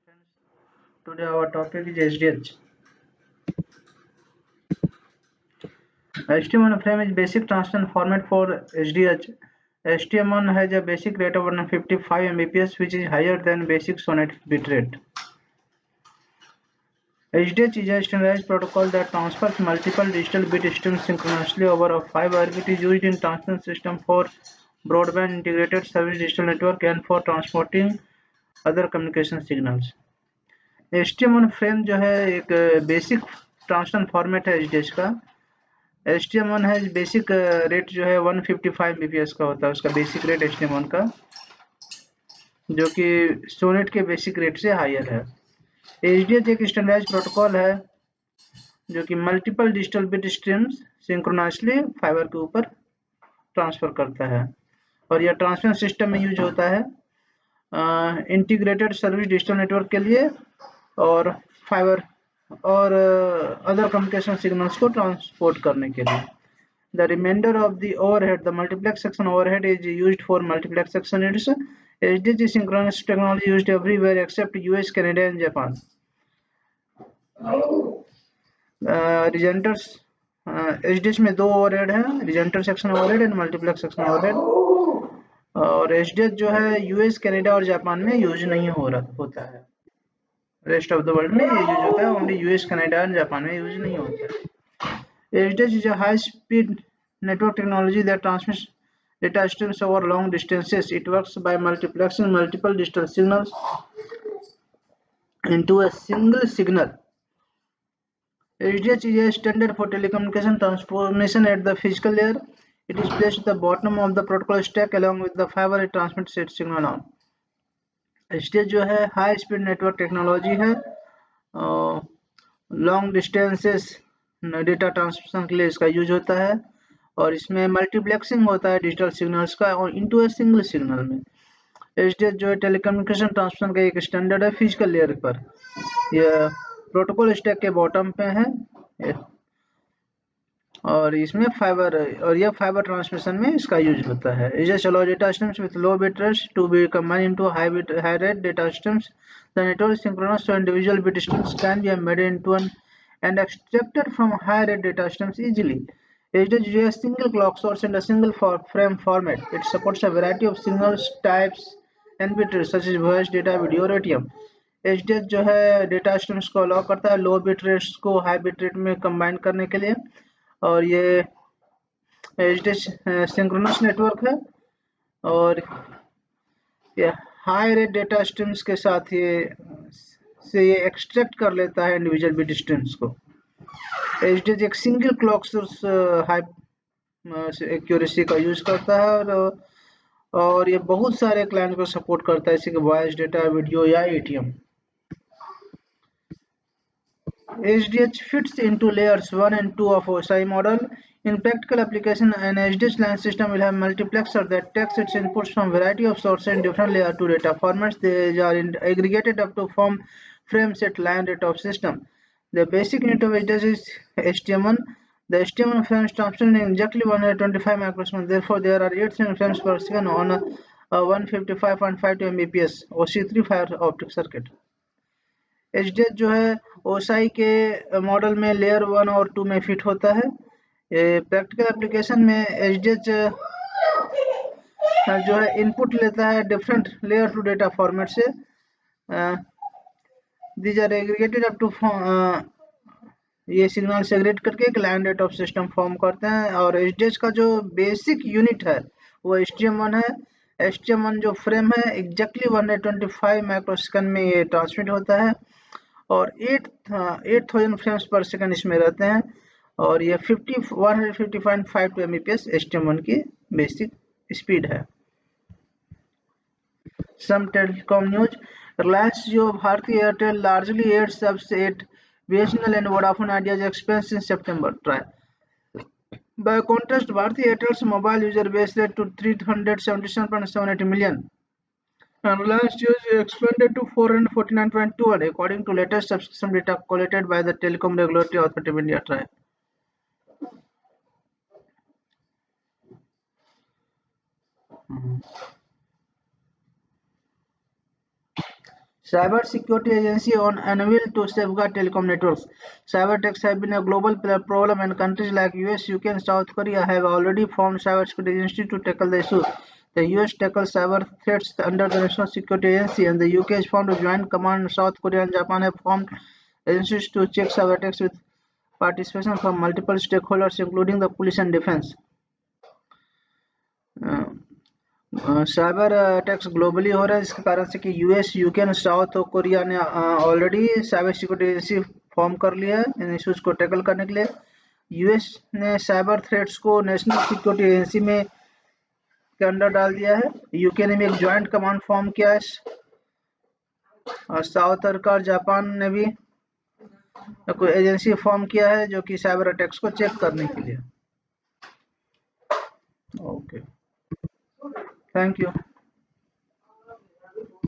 friends. Today our topic is HDH. HTML frame is basic transition format for HDH. HTML has a basic rate of 155 Mbps, which is higher than basic Sonnet bitrate. HDH is a standardized protocol that transfers multiple digital bit streams synchronously over a fiber. It is used in transmission system for broadband integrated service digital network and for transporting other communication signals. HTML frame जो है एक basic translation format है HDH का। HTML है basic rate जो है 155 Mbps का होता है, उसका बेसिक रेट HTML का, जो कि सोनेट के बेसिक रेट से हायर है। HDH एक स्टैंडर्डाइज्ड प्रोटोकॉल है जो कि multiple digital bit streams synchronously fibre के ऊपर ट्रांसफर करता है और यह ट्रांसफर सिस्टम में यूज होता है इंटीग्रेटेड सर्विस डिजिटल नेटवर्क के लिए और फाइबर और अदर कम्युनिकेशन सिग्नल्स को ट्रांसपोर्ट करने के लिए। The remainder of the overhead, the multiplex section overhead is used for multiplex section units. HDH is synchronous technology used everywhere except US, Canada and Japan. Regenerators HDH में दो overhead है, regenerator section overhead and multiplex section overhead. और HDH जो है US, Canada और Japan में use नहीं होता है। रेस्ट ऑफ द वर्ल्ड में ये यूज होता है, ओनली यूएस, कनाडा और जापान में यूज नहीं होता है। HDH is a high-speed network technology that transmits data streams over long distances. It works by multiplexing multiple digital signals into a single signal. HDH is a standard for telecommunication transformation at the physical layer. It is placed at the bottom of the protocol stack along with the fiber it transmits its signal on. HDH जो है high speed network technology है, long distances data transmission के लिए इसका use होता है और इसमें मल्टीप्लेक्सिंग होता है डिजिटल सिग्नल्स का और इनटू अ सिंगल सिग्नल में। HDH जो है टेलीकम्युनिकेशन ट्रांसमिशन का एक स्टैंडर्ड है फिजिकल लेयर पर। यह प्रोटोकॉल स्टैक के बॉटम पे है और इसमें फाइबर और यह फाइबर ट्रांसमिशन में इसका यूज होता है। HDH allows data streams with low bit rates to be combined into high rate data streams. The network is synchronous, so individual bit streams can be embedded into and extracted from high rate data streams easily. HDH uses a single clock source and a single frame format. It supports a variety of signals types and bit rates such as voice, data, video और ATM. HDH जो है data streams को allow करता है लो bit rates को high bit rate में combine करने के लिए और ये HDH सिंक्रोनस नेटवर्क है और ये हाई रेट डेटा स्ट्रीम्स के साथ ये एक्सट्रैक्ट कर लेता है इंडिविजुअल बिट स्ट्रीम्स को। HDH एक single clock source high accuracy का यूज करता है और ये बहुत सारे क्लाइंट को सपोर्ट करता है, जैसे कि वॉइस, डेटा, वीडियो या ATM। HDH fits into layers 1 and 2 of OSI model. In practical application, an HDH line system will have multiplexer that takes its inputs from variety of sources in different layer 2 data formats. They are aggregated up to form frame set line rate of system. The basic unit of HDH is HTML. The HTML frame is transmitted in exactly 125 microseconds. Therefore, there are 8 frames per second on a 155.52 Mbps OC3 fiber optic circuit. HDH जो है OSI के model में layer 1 और 2 में fit होता है। Practical application में HDH जो है इनपुट लेता है डिफरेंट लेयर 2 डेटा फॉर्मेट से। These are aggregated up to ये सिग्नल सेग्रेट करके एक line rate of system form करते हैं और HDH का जो बेसिक यूनिट है वो HTM1 है। HTM1 जो फ्रेम है एग्जैक्टली 125 माइक्रोसेकंड में ये ट्रांसमिट होता है और 8000 फ्रेम्स पर सेकंड इसमें रहते हैं और ये 150.52 Mbps HTM1 की बेसिक स्पीड है। Some telecom news, Reliance Jio, Bharti Airtel largely aired subs at BSNL and Vodafone Idea's expense in September. By contrast, Bharti Airtel's mobile user base rate to 377.78 million. And Reliance Jio expanded to 449.21 according to latest subscription data collected by the Telecom Regulatory Authority of India. Cyber Security Agency on anvil to safeguard telecom networks. Cyber attacks have been a global problem, and countries like US, UK, and South Korea have already formed cyber security agencies to tackle the issue. The US tackles cyber threats under the National Security Agency, and the UK has formed a joint command. South Korea and Japan have formed agencies to check cyber attacks with participation from multiple stakeholders, including the police and defense. Cyber attacks globally हो रहा है, इसके कारण से कि US, UK और south Korea ने already cyber security agency form कर लिया है इन इश्यूज को टैकल करने के लिए। यूएस ने साइबर थ्रेट्स को नेशनल सिक्योरिटी एजेंसी में के अंडर डाल दिया है। यूके ने भी एक ज्वाइंट कमांड फॉर्म किया है, और साउथ और जापान ने भी कोई एजेंसी फॉर्म किया है जो कि साइबर अटैक्स को चेक करने के लिए। Okay, thank you.